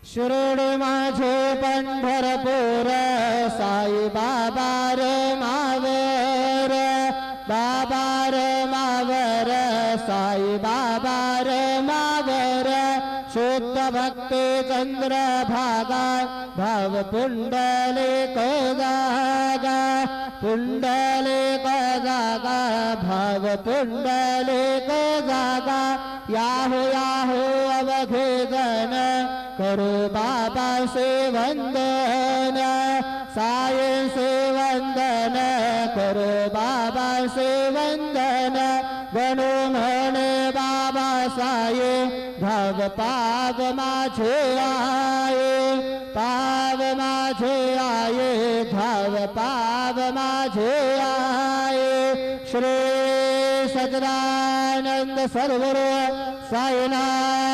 शिरोडे माझे पंढरपूर साई बाबा रे मावर बाबा रे मावर साई बाबा रे मावर शुद्ध भक्ती चंद्र भागा भाव पुंडलिक जागा पुंडलिक जागा भाव पुंडलिक जागा याहो याहो अवघे जन करो बाबा से वंदन साये से वंदन करो बाबा से वंदन गणो म्हणे बाबा साये भाव पाव माझे आये पाव माझे आये भाव पाव माझे आये श्री सच्चिदानंद सद्गुरु साईनाथ